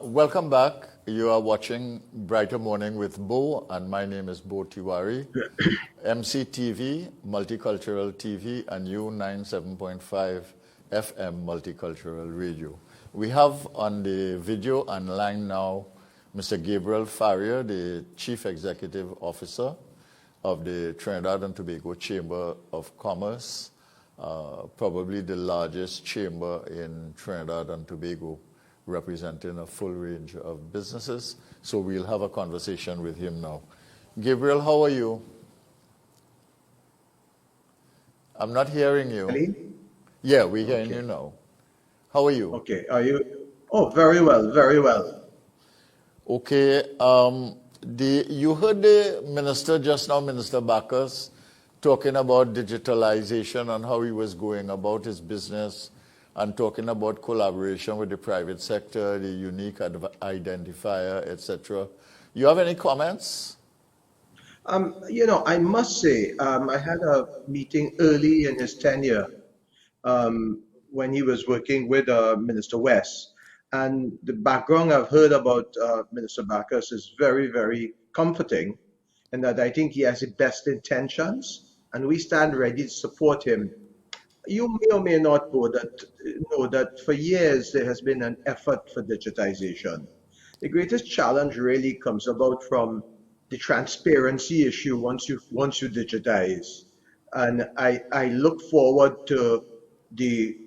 Welcome back. You are watching Brighter Morning with Bhoe, and my name is Bhoe Tewarie. MCTV, Multicultural TV, and U97.5 FM Multicultural Radio. We have on the video and line now Mr. Gabriel Faria, the Chief Executive Officer of the Trinidad and Tobago Chamber of Commerce, probably the largest chamber in Trinidad and Tobago, representing a full range of businesses. So we'll have a conversation with him now. Gabriel, how are you? I'm not hearing you. Really? Yeah, we're hearing you now. How are you? Okay, are you? Oh, very well, very well. Okay, you heard the minister just now, Minister Bacchus, talking about digitalization and how he was going about his business and talking about collaboration with the private sector, the unique identifier, etc. You have any comments? I must say, I had a meeting early in his tenure when he was working with Minister West. And the background I've heard about Minister Bacchus is very, very comforting, and that I think he has the best intentions, and we stand ready to support him. You may or may not know that for years there has been an effort for digitization. The greatest challenge really comes about from the transparency issue once you digitize. And I look forward to the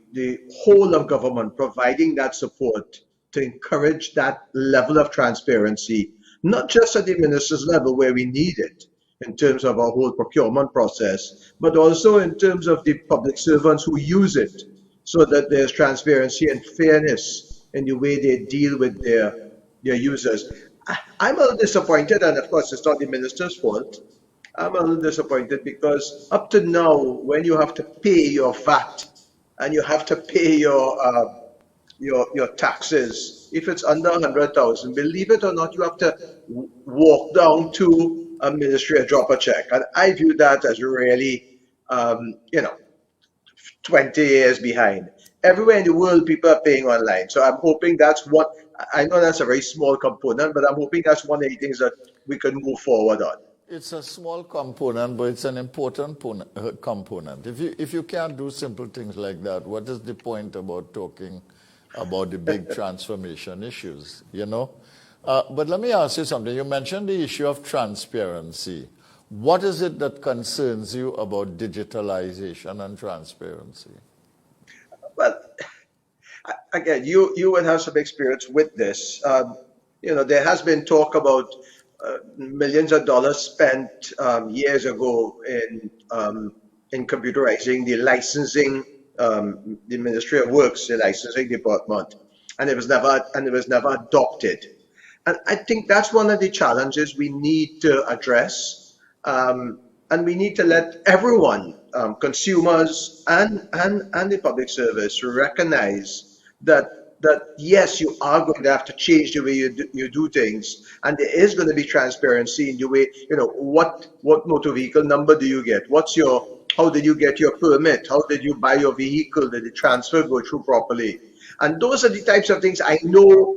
whole of government providing that support to encourage that level of transparency, not just at the minister's level where we need it, in terms of our whole procurement process, but also in terms of the public servants who use it, so that there's transparency and fairness in the way they deal with their users. I'm a little disappointed, and of course it's not the minister's fault. I'm a little disappointed because up to now, when you have to pay your VAT and you have to pay your taxes, if it's under 100,000, believe it or not, you have to walk down to a ministry and drop a check. And I view that as really, 20 years behind. Everywhere in the world, people are paying online. So I'm hoping that's what, I know that's a very small component, but I'm hoping that's one of the things that we can move forward on. It's a small component, but it's an important component. If you can't do simple things like that, what is the point about talking about the big transformation issues, But let me ask you something. You mentioned the issue of transparency. What is it that concerns you about digitalization and transparency? Well, again, you would have some experience with this. There has been talk about millions of dollars spent years ago in computerizing the licensing, the Ministry of Works, the licensing department, and it was never adopted. And I think that's one of the challenges we need to address, and we need to let everyone, consumers and the public service, recognize that yes, you are going to have to change the way you do things, and there is going to be transparency in the way, what motor vehicle number do you get? How did you get your permit? How did you buy your vehicle? Did the transfer go through properly? And those are the types of things I know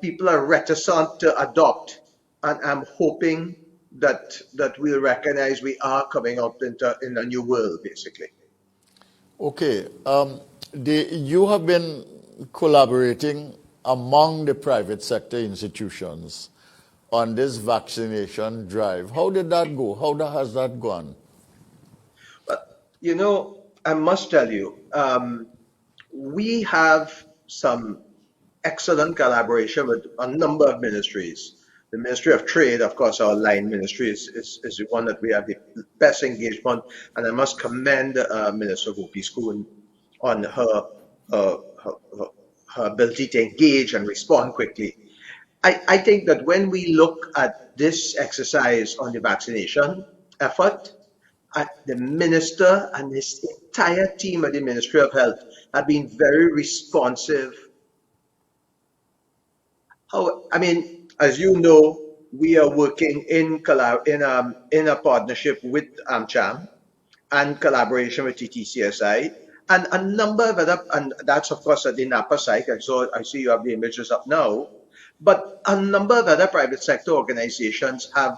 people are reticent to adopt, and I'm hoping that we'll recognize we are coming up in a new world, basically. Okay, you have been collaborating among the private sector institutions on this vaccination drive. How did that go? How has that gone? I must tell you, we have some excellent collaboration with a number of ministries. The Ministry of Trade, of course, our line ministry is the one that we have the best engagement, and I must commend Minister Vaccination on her ability to engage and respond quickly. I think that when we look at this exercise on the vaccination effort, the minister and his entire team at the Ministry of Health have been very responsive. As you know, we are working in a partnership with AmCham and collaboration with TTCSI, and a number of other, and that's of course at the Napa site. I see you have the images up now, but a number of other private sector organizations have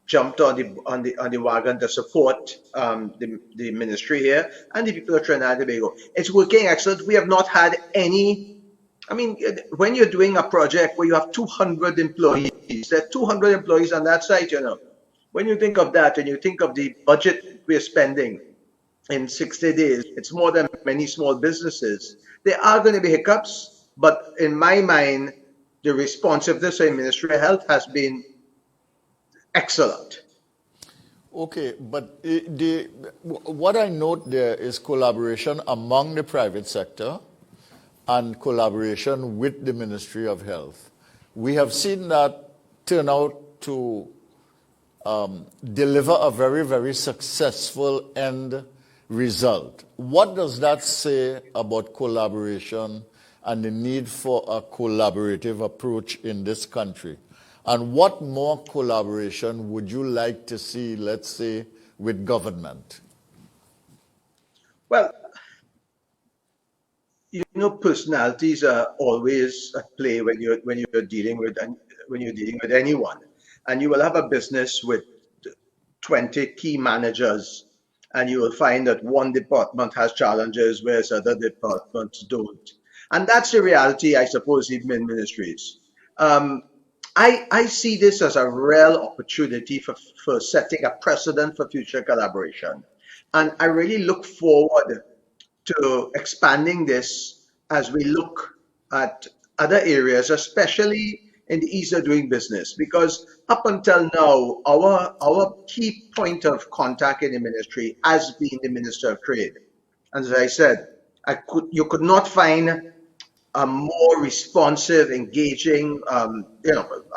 jumped on the wagon to support the ministry here and the people of Trinidad and Tobago. It's working excellent. We have not had any. I mean, when you're doing a project where you have 200 employees, there are 200 employees on that site, you know. When you think of that and you think of the budget we're spending in 60 days, it's more than many small businesses. There are going to be hiccups, but in my mind, the responsiveness of the Ministry of Health has been excellent. Okay, but what I note there is collaboration among the private sector and collaboration with the Ministry of Health. We have seen that turn out to deliver a very, very successful end result. What does that say about collaboration and the need for a collaborative approach in this country? And what more collaboration would you like to see, let's say, with government? Well, you know, personalities are always at play when you're dealing with anyone, and you will have a business with 20 key managers, and you will find that one department has challenges whereas other departments don't, and that's the reality, I suppose, even in ministries. I see this as a real opportunity for setting a precedent for future collaboration, and I really look forward to expanding this as we look at other areas, especially in the ease of doing business, because up until now, our key point of contact in the ministry has been the Minister of Trade. And as I said, you could not find a more responsive, engaging, a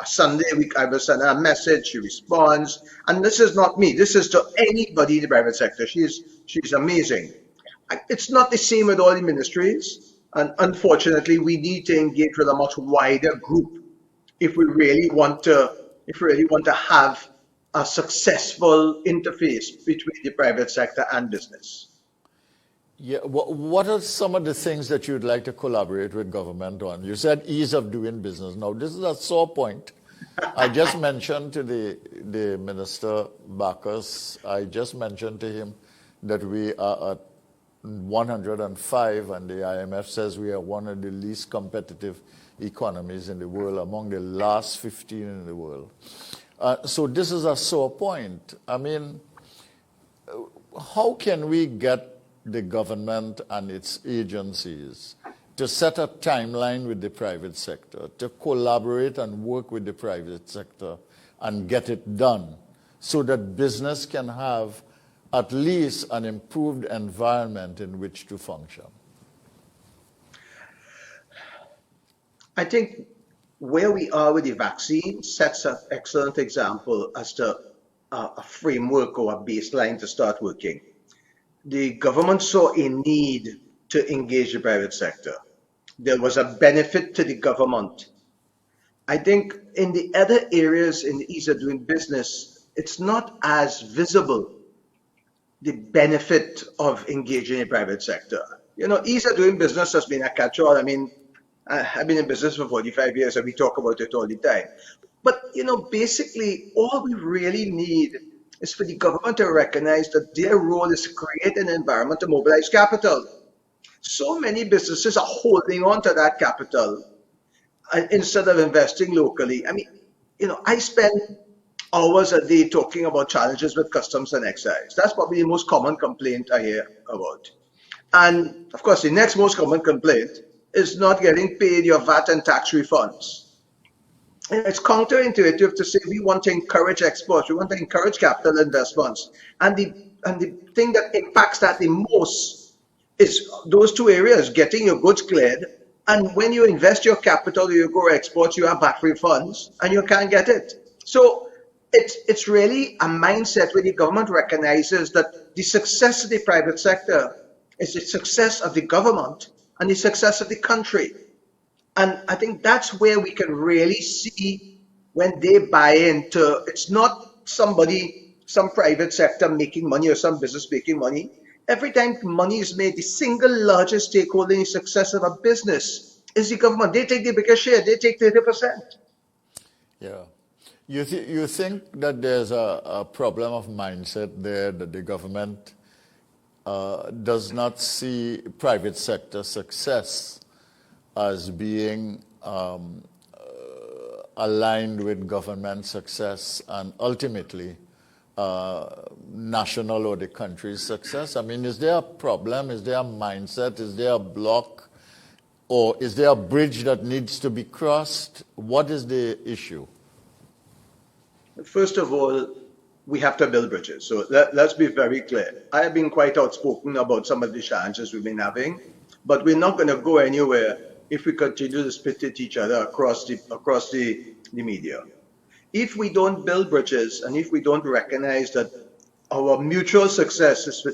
Sunday week I will send her a message, she responds, and this is not me, this is to anybody in the private sector. She's amazing. It's not the same with all the ministries, and unfortunately, we need to engage with a much wider group if we really want to have a successful interface between the private sector and business. Yeah, what are some of the things that you'd like to collaborate with government on? You said ease of doing business. Now, this is a sore point. I just mentioned to the Minister Bacchus, I just mentioned to him that we are at 105, and the IMF says we are one of the least competitive economies in the world, among the last 15 in the world. So this is a sore point. I mean, how can we get the government and its agencies to set a timeline with the private sector, to collaborate and work with the private sector and get it done so that business can have at least an improved environment in which to function? I think where we are with the vaccine sets an excellent example as to a framework or a baseline to start working. The government saw a need to engage the private sector. There was a benefit to the government. I think in the other areas in the ease of doing business, it's not as visible, the benefit of engaging the private sector. You know, ease of doing business has been a catch-all. I mean, I've been in business for 45 years and we talk about it all the time. But, you know, basically all we really need is for the government to recognize that their role is to create an environment to mobilize capital. So many businesses are holding on to that capital instead of investing locally. I mean, you know, I spend hours a day talking about challenges with customs and excise. That's probably the most common complaint I hear about. And of course, the next most common complaint is not getting paid your VAT and tax refunds. And it's counterintuitive to say we want to encourage exports, we want to encourage capital investments. And the thing that impacts that the most is those two areas, getting your goods cleared. And when you invest your capital, you go exports, you have VAT refunds, and you can't get it. So it's really a mindset where the government recognizes that the success of the private sector is the success of the government and the success of the country. And I think that's where we can really see when they buy into, it's not some private sector making money or some business making money. Every time money is made, the single largest stakeholder in the success of a business is the government. They take the biggest share. They take 30%. Yeah. You think that there's a problem of mindset there, that the government does not see private sector success as being aligned with government success and ultimately national or the country's success? I mean, is there a problem? Is there a mindset? Is there a block? Or is there a bridge that needs to be crossed? What is the issue? First of all, we have to build bridges. So let's be very clear. I have been quite outspoken about some of the challenges we've been having, but we're not going to go anywhere if we continue to spit at each other across the media. If we don't build bridges and if we don't recognize that our mutual success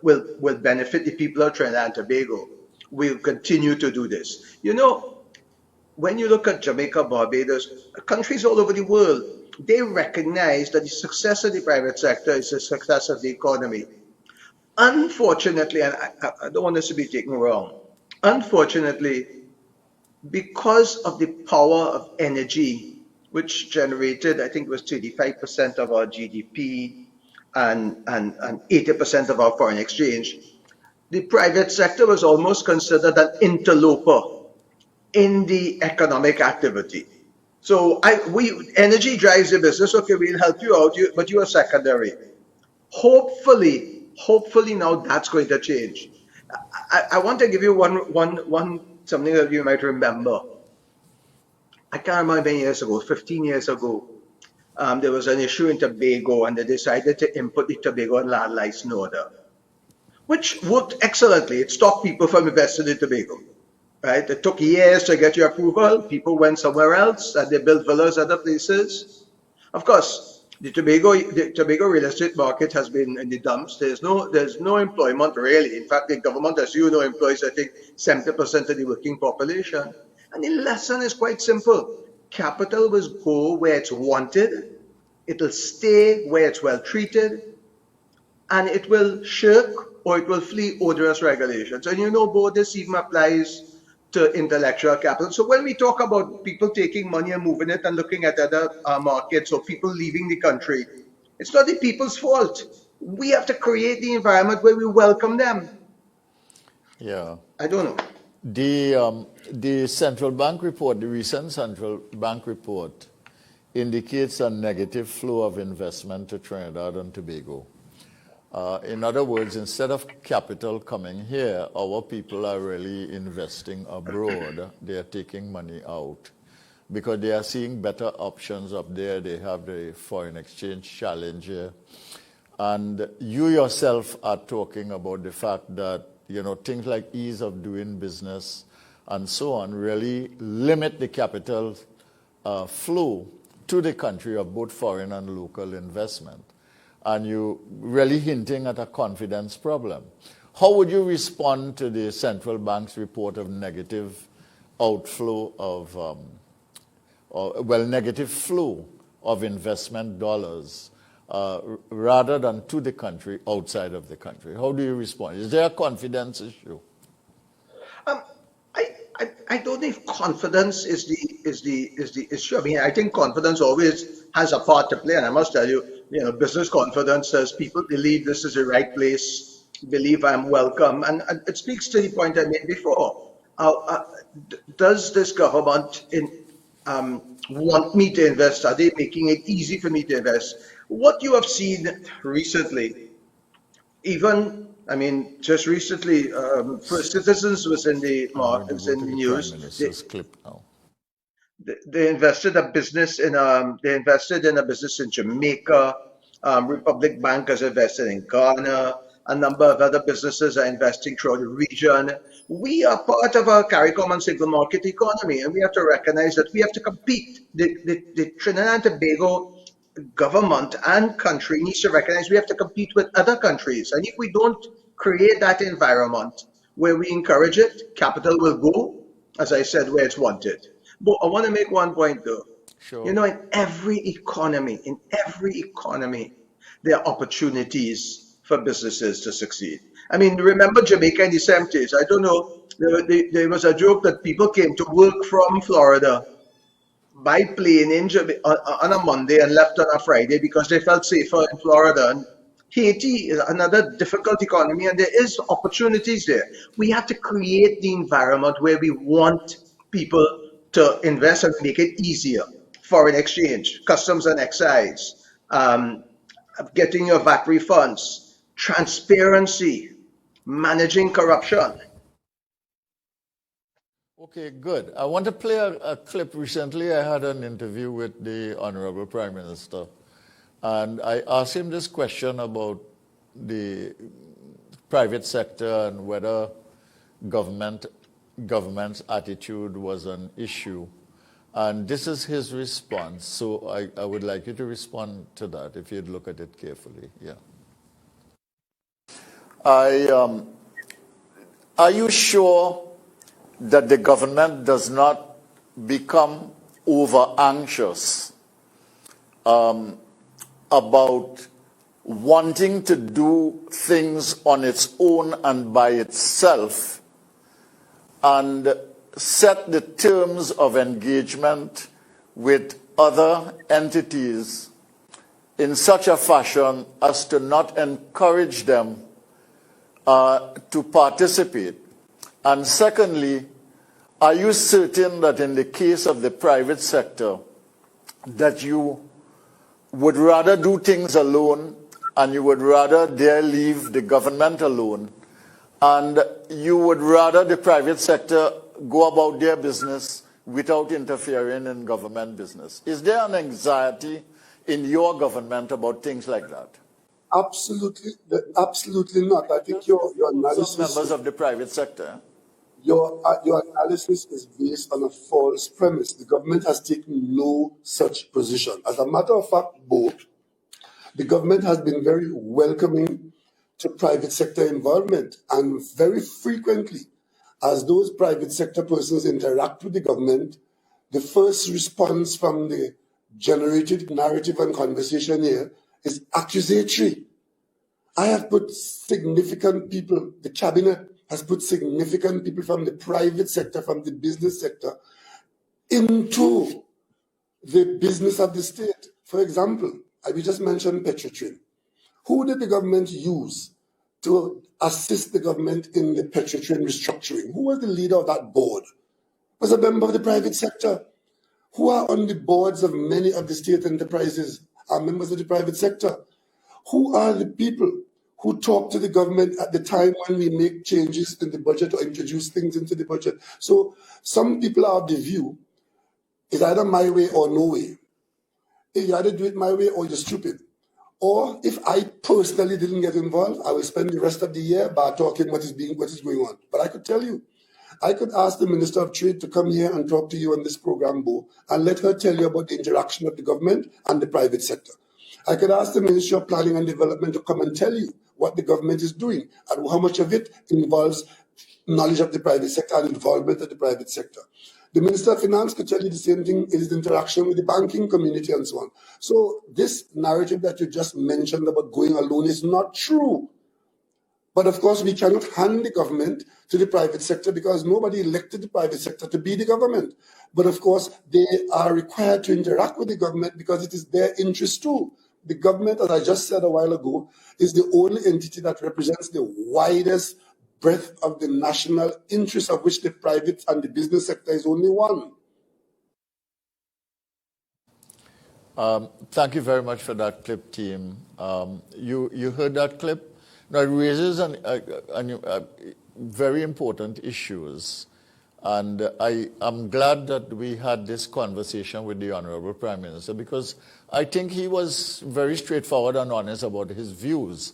will benefit the people of Trinidad and Tobago, we'll continue to do this. You know, when you look at Jamaica, Barbados, countries all over the world, they recognize that the success of the private sector is the success of the economy. Unfortunately, and I don't want this to be taken wrong, unfortunately, because of the power of energy, which generated, I think it was 35% of our GDP and 80% of our foreign exchange, the private sector was almost considered an interloper in the economic activity. So energy drives the business. Okay, we'll help you out, but you are secondary. Hopefully now that's going to change. I want to give you one something that you might remember. I can't remember many years ago, 15 years ago, there was an issue in Tobago, and they decided to input the Tobago land license order, which worked excellently. It stopped people from investing in Tobago. Right? It took years to get your approval. People went somewhere else and they built villas other places. Of course, the Tobago real estate market has been in the dumps. There's no employment really. In fact, the government, as you know, employs I think 70% of the working population. And the lesson is quite simple. Capital will go where it's wanted. It'll stay where it's well treated, and it will shirk or it will flee odorous regulations. And you know, Bhoe, this even applies to intellectual capital. So when we talk about people taking money and moving it and looking at other markets or people leaving the country, it's not the people's fault. We have to create the environment where we welcome them. Yeah. I don't know. The central bank report, the recent central bank report, indicates a negative flow of investment to Trinidad and Tobago. In other words, instead of capital coming here, our people are really investing abroad. They are taking money out because they are seeing better options up there. They have the foreign exchange challenge here. And you yourself are talking about the fact that, you know, things like ease of doing business and so on really limit the capital flow to the country of both foreign and local investment. And you really hinting at a confidence problem. How would you respond to the central bank's report of negative outflow of, negative flow of investment dollars rather than to the country outside of the country? How do you respond? Is there a confidence issue? I don't think confidence is the issue. I mean, I think confidence always has a part to play, and I must tell you, business confidence says people believe this is the right place, believe I'm welcome, and it speaks to the point I made before. Does this government want me to invest? Are they making it easy for me to invest? What you have seen recently, just recently, First Citizens was in the news. They invested a business in a business in Jamaica. Republic Bank has invested in Ghana. A number of other businesses are investing throughout the region. We are part of a CARICOM and single market economy, and we have to recognize that we have to compete. The Trinidad and Tobago government and country needs to recognize we have to compete with other countries. And if we don't create that environment where we encourage it, capital will go, as I said, where it's wanted. But I want to make one point though. Sure. In every economy, there are opportunities for businesses to succeed. I mean, remember Jamaica in the 70s? I don't know. There was a joke that people came to work from Florida by plane on a Monday and left on a Friday because they felt safer in Florida. And Haiti is another difficult economy, and there is opportunities there. We have to create the environment where we want people to invest and make it easier. Foreign exchange, customs and excise, getting your VAT refunds, transparency, managing corruption. Okay, good. I want to play a clip. Recently, I had an interview with the Honorable Prime Minister, and I asked him this question about the private sector and whether government's attitude was an issue. And this is his response. So I would like you to respond to that if you'd look at it carefully. Yeah. Are you sure that the government does not become over anxious about wanting to do things on its own and by itself and set the terms of engagement with other entities in such a fashion as to not encourage them to participate? And secondly, are you certain that in the case of the private sector, that you would rather do things alone and you would rather dare leave the government alone, and you would rather the private sector go about their business without interfering in government business? Is there an anxiety in your government about things like that? Absolutely, absolutely not. I think your analysis. Some members of the private sector. Your analysis is based on a false premise. The government has taken no such position. As a matter of fact, Bhoe, the government has been very welcoming to private sector involvement, and very frequently, as those private sector persons interact with the government, the first response from the generated narrative and conversation here is accusatory. I have put significant people, the cabinet has put significant people from the private sector, from the business sector, into the business of the state. For example, we just mentioned Petrotrin. Who did the government use to assist the government in the Petrotrin restructuring? Who was the leader of that board? Was a member of the private sector. Who are on the boards of many of the state enterprises are members of the private sector. Who are the people who talk to the government at the time when we make changes in the budget or introduce things into the budget? So some people are of the view, it's either my way or no way. You either do it my way or you're stupid. Or if I personally didn't get involved, I will spend the rest of the year by talking what is going on. But I could tell you, I could ask the Minister of Trade to come here and talk to you on this program, Bhoe, and let her tell you about the interaction of the government and the private sector. I could ask the Ministry of Planning and Development to come and tell you what the government is doing and how much of it involves knowledge of the private sector and involvement of the private sector. The Minister of Finance could tell you the same thing in his interaction with the banking community and so on. So this narrative that you just mentioned about going alone is not true. But of course, we cannot hand the government to the private sector because nobody elected the private sector to be the government. But of course, they are required to interact with the government because it is their interest too. The government, as I just said a while ago, is the only entity that represents the widest breadth of the national interest, of which the private and the business sector is only one. Thank you very much for that clip, team. You heard that clip? Now, it raises very important issues. And I'm glad that we had this conversation with the Honorable Prime Minister because I think he was very straightforward and honest about his views.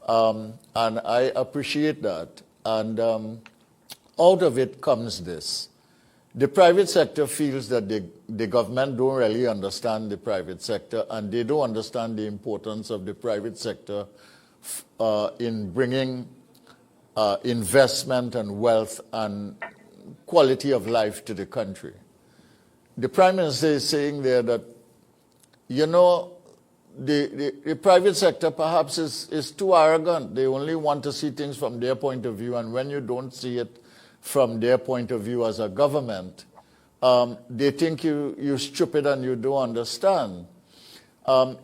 And I appreciate that. And out of it comes this. The private sector feels that the government don't really understand the private sector, and they don't understand the importance of the private sector in bringing investment and wealth and quality of life to the country. The Prime Minister is saying there that, you know, the private sector perhaps is too arrogant. They only want to see things from their point of view, and when you don't see it from their point of view as a government, they think you're stupid and you don't understand.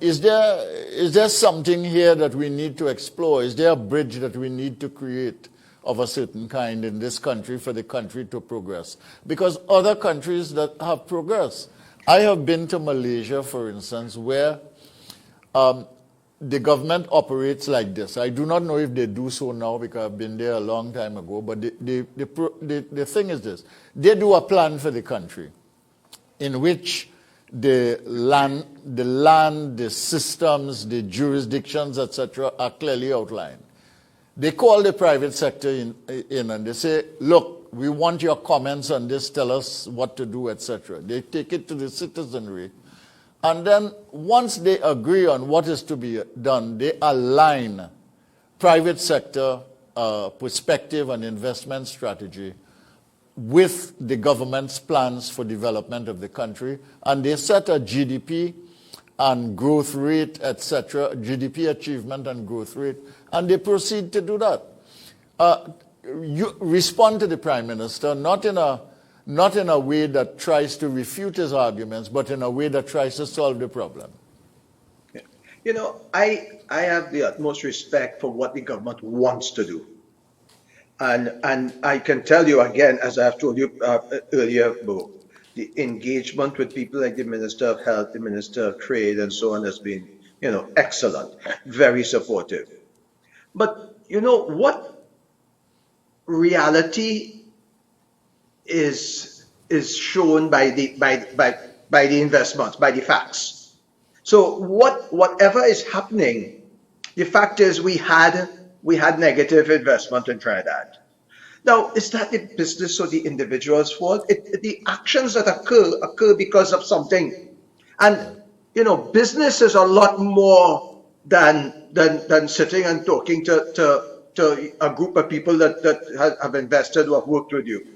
Is there something here that we need to explore? Is there a bridge that we need to create of a certain kind in this country for the country to progress? Because other countries that have progressed, I have been to Malaysia, for instance, where the government operates like this. I do not know if they do so now because I've been there a long time ago, but the thing is this. They do a plan for the country in which the land, the systems, the jurisdictions, etc., are clearly outlined. They call the private sector in and they say, look, we want your comments on this, tell us what to do, etc. They take it to the citizenry. And then once they agree on what is to be done, they align private sector perspective and investment strategy with the government's plans for development of the country, and they set a GDP and growth rate, etc., GDP achievement and growth rate, and they proceed to do that. You respond to the Prime Minister not in a way that tries to refute his arguments, but in a way that tries to solve the problem. You know, I have the utmost respect for what the government wants to do. And I can tell you again, as I've told you earlier, Bhoe, the engagement with people like the Minister of Health, the Minister of Trade, and so on has been, excellent, very supportive. But you know what reality is shown by the investments, by the facts. So whatever is happening, the fact is we had negative investment in Trinidad. Now, is that the business or the individual's fault? The actions that occur because of something. And, business is a lot more than sitting and talking to a group of people that have invested or have worked with you.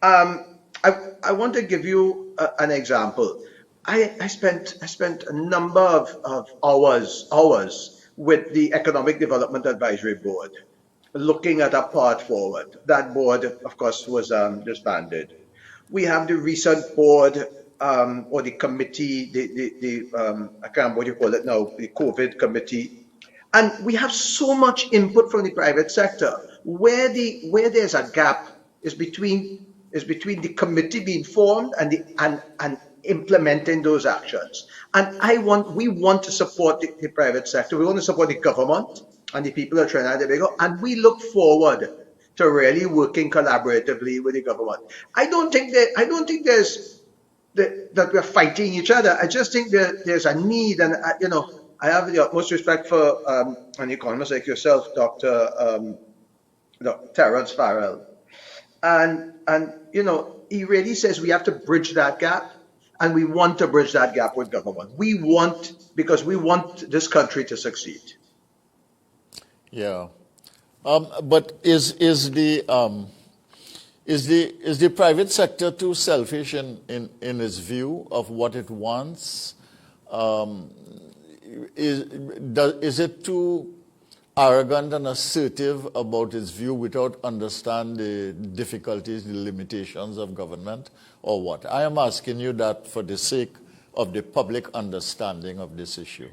I want to give you an example. I spent a number of hours with the Economic Development Advisory Board, looking at a path forward. That board, of course, was disbanded. We have the recent board or the committee, I can't remember what you call it now, the COVID committee. And we have so much input from the private sector. Where there's a gap is between the committee being formed and implementing those actions. And we want to support the private sector. We want to support the government and the people of Trinidad and Tobago. And we look forward to really working collaboratively with the government. I don't think that we're fighting each other. I just think that there's a need, and I have the utmost respect for an economist like yourself, Dr. Terence Farrell, and he really says we have to bridge that gap. And we want to bridge that gap with government. Because we want this country to succeed. Yeah, but is the private sector too selfish in its view of what it wants? Is it too arrogant and assertive about its view without understanding the difficulties, the limitations of government, or what? I am asking you that for the sake of the public understanding of this issue.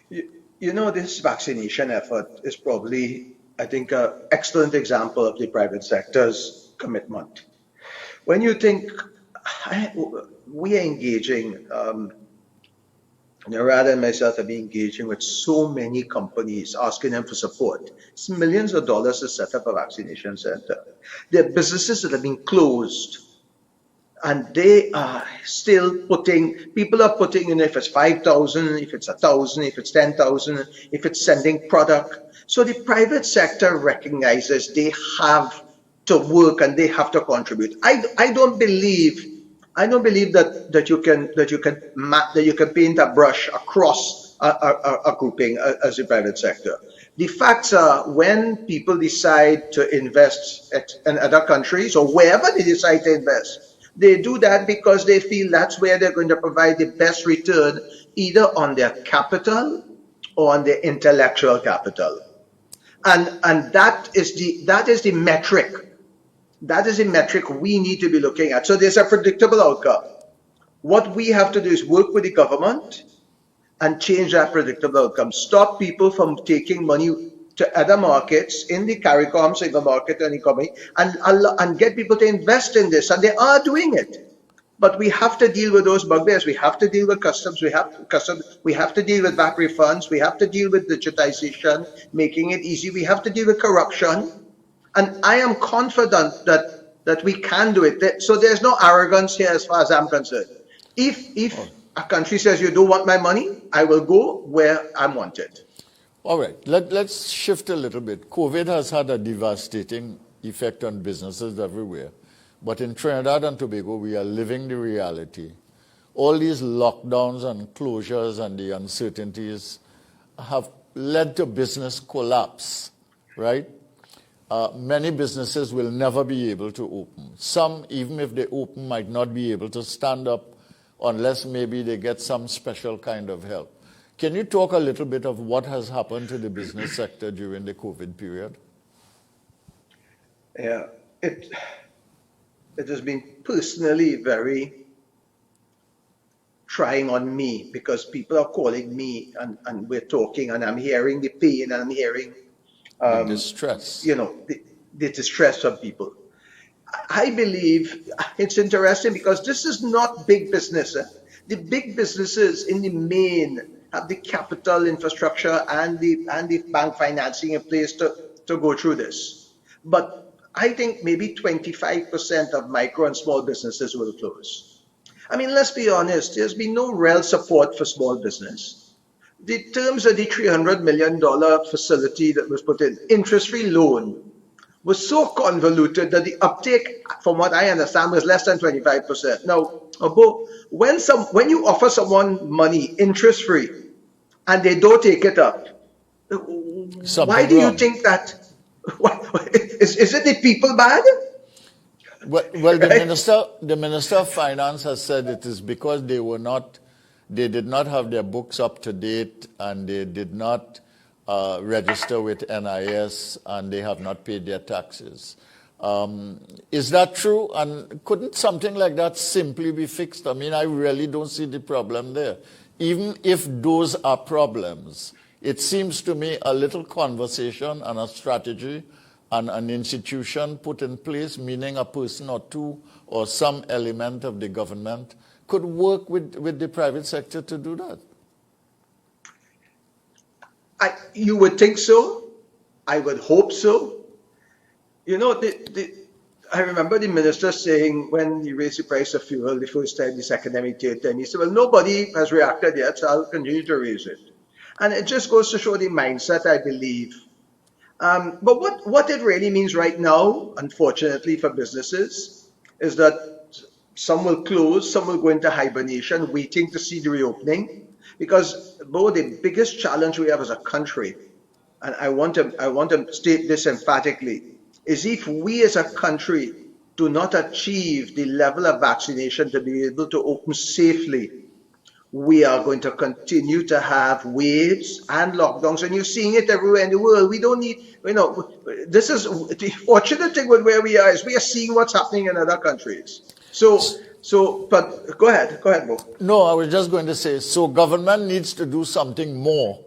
This vaccination effort is probably, I think, an excellent example of the private sector's commitment. When you think we are engaging, Narada and myself have been engaging with so many companies, asking them for support. It's millions of dollars to set up a vaccination center. There are businesses that have been closed, and they are still people are putting, if it's 5,000, if it's 1,000, if it's 10,000, if it's sending product. So the private sector recognizes they have to work and they have to contribute. I don't believe that you can paint a brush across a grouping as the private sector. The facts are, when people decide to invest in other countries or wherever they decide to invest, they do that because they feel that's where they're going to provide the best return either on their capital or on their intellectual capital. And that is the metric. That is the metric we need to be looking at. So there's a predictable outcome. What we have to do is work with the government and change that predictable outcome. Stop people from taking money to other markets in the CARICOM single market and economy, and get people to invest in this. And they are doing it. But we have to deal with those bugbears. We have to deal with customs. We have to deal with VAT refunds. We have to deal with digitization, making it easy. We have to deal with corruption. And I am confident that we can do it. So there's no arrogance here as far as I'm concerned. If a country says you don't want my money, I will go where I'm wanted. All right, let's shift a little bit. COVID has had a devastating effect on businesses everywhere. But in Trinidad and Tobago, we are living the reality. All these lockdowns and closures and the uncertainties have led to business collapse, right? Many businesses will never be able to open. Some, even if they open, might not be able to stand up unless maybe they get some special kind of help. Can you talk a little bit of what has happened to the business sector during the COVID period? Yeah, it has been personally very trying on me, because people are calling me and we're talking, and I'm hearing the pain and I'm hearing the distress. The distress of people. I believe it's interesting because this is not big business. The big businesses in the main have the capital infrastructure and the bank financing in place to go through this. But I think maybe 25% of micro and small businesses will close. I mean, let's be honest, there's been no real support for small business. The terms of the $300 million facility that was put in, interest-free loan, was so convoluted that the uptake, from what I understand, was less than 25%. Now, Bhoe, when you offer someone money interest-free and they don't take it up, why do you think that? Is it the people bad? Well, the minister of finance has said it is because they did not have their books up to date, and they did not register with NIS, and they have not paid their taxes. Is that true? And couldn't something like that simply be fixed? I mean, I really don't see the problem there. Even if those are problems, it seems to me a little conversation and a strategy and an institution put in place, meaning a person or two or some element of the government, could work with the private sector to do that. You would think so. I would hope so. I remember the minister saying when he raised the price of fuel the first time, this academic data, and he said, well, nobody has reacted yet, so I'll continue to raise it. And it just goes to show the mindset, I believe. But what it really means right now, unfortunately for businesses, is that some will close, some will go into hibernation, waiting to see the reopening. Because, Bhoe, the biggest challenge we have as a country, and I want to state this emphatically, is if we as a country do not achieve the level of vaccination to be able to open safely, we are going to continue to have waves and lockdowns, and you're seeing it everywhere in the world. We don't need, this is the fortunate thing with where we are, is we are seeing what's happening in other countries. But go ahead, Bhoe. No, I was just going to say, so government needs to do something more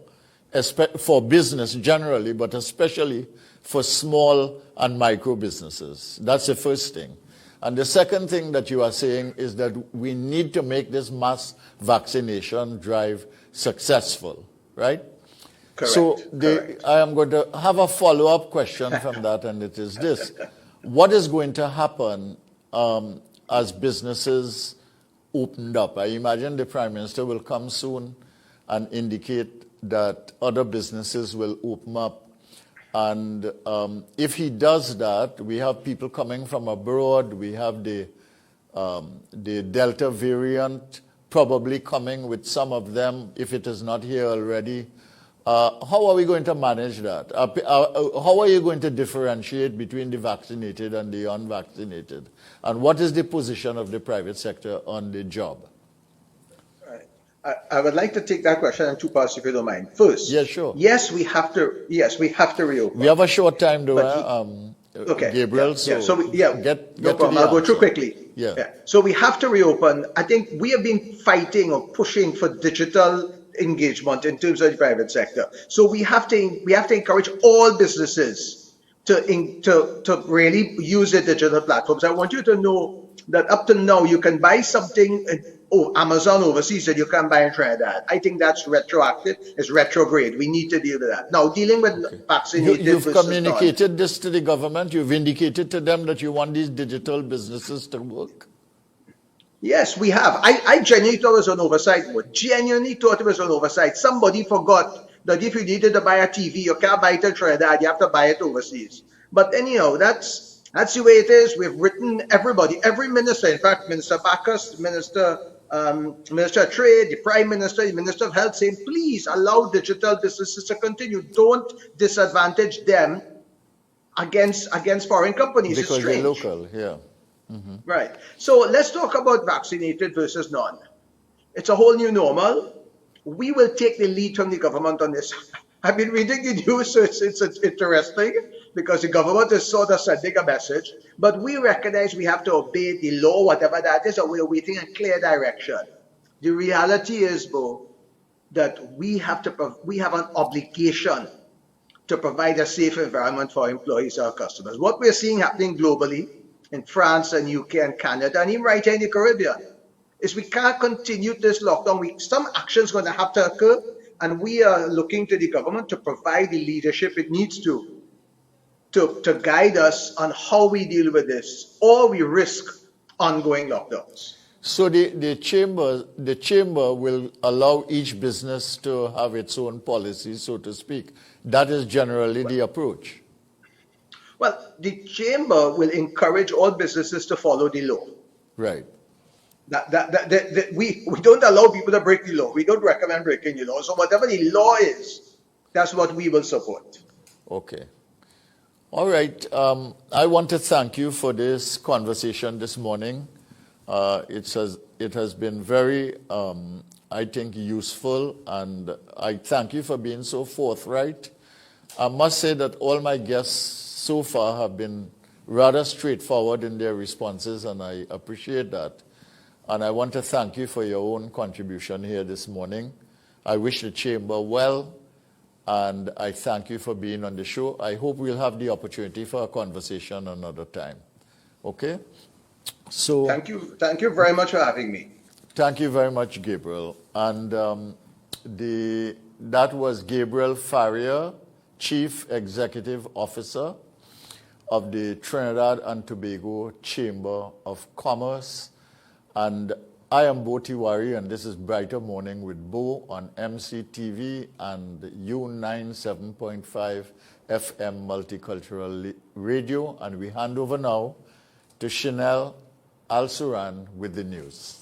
for business generally, but especially for small and micro businesses. That's the first thing. And the second thing that you are saying is that we need to make this mass vaccination drive successful, right? Correct. So Correct. I am going to have a follow-up question from that, and it is this. What is going to happen as businesses opened up? I imagine the Prime Minister will come soon and indicate that other businesses will open up. And if he does that, we have people coming from abroad. We have the Delta variant probably coming with some of them, if it is not here already. How are we going to manage that? How are you going to differentiate between the vaccinated and the unvaccinated? And what is the position of the private sector on the job? I would like to take that question in two parts, if you don't mind. First, Yeah, sure. yes, we have to. Yes, we have to reopen. We have a short time, though, But okay, Gabriel. yeah. So So get no to problem. the I'll go through answer. quickly. Yeah. So we have to reopen. I think we have been fighting or pushing for digital engagement in terms of the private sector. So we have to encourage all businesses to really use the digital platforms. I want you to know that up to now you can buy something Amazon overseas and you can't buy in Trinidad. I think that's retroactive. It's retrograde. We need to deal with that. Now, dealing with vaccinated You've versus communicated this to the government. You've indicated to them that you want these digital businesses to work. Yes, we have. I genuinely thought it was an oversight. Genuinely thought it was an oversight. Somebody forgot that if you needed to buy a TV, you can't buy it in Trinidad. You have to buy it overseas. But anyhow, that's the way it is. We've written everybody, every minister. In fact, Minister Bacchus, Minister of Trade, the Prime Minister, the Minister of Health, saying, please allow digital businesses to continue. Don't disadvantage them against foreign companies. Because it's strange. they're local, yeah. Mm-hmm. Right. So let's talk about vaccinated versus non. It's a whole new normal. We will take the lead from the government on this. I've been reading the news, so it's interesting because the government is sort of sending a message. But we recognize we have to obey the law, whatever that is, or we're waiting a clear direction. The reality is, Bhoe, that we have an obligation to provide a safe environment for our employees, our customers. What we're seeing happening globally, in France and UK and Canada, and even right here in the Caribbean, is we can't continue this lockdown. Some action is going to have to occur, and we are looking to the government to provide the leadership it needs to guide us on how we deal with this, or we risk ongoing lockdowns. So the chamber will allow each business to have its own policy, so to speak. That is generally the approach. Well, the chamber will encourage all businesses to follow the law. Right. We don't allow people to break the law. We don't recommend breaking the law. So whatever the law is, that's what we will support. Okay. All right. I want to thank you for this conversation this morning. It has been very, I think, useful, and I thank you for being so forthright. I must say that all my guests so far have been rather straightforward in their responses, and I appreciate that. And I want to thank you for your own contribution here this morning. I wish the chamber well, and I thank you for being on the show. I hope we'll have the opportunity for a conversation another time. Okay? So thank you very much for having me. Thank you very much, Gabriel. And that was Gabriel Faria, Chief Executive Officer of the Trinidad and Tobago Chamber of Commerce. And I am Bhoe Tewarie, and this is Brighter Morning with Bhoe on MCTV and U97.5 FM Multicultural Radio. And we hand over now to Chanel Al-Suran with the news.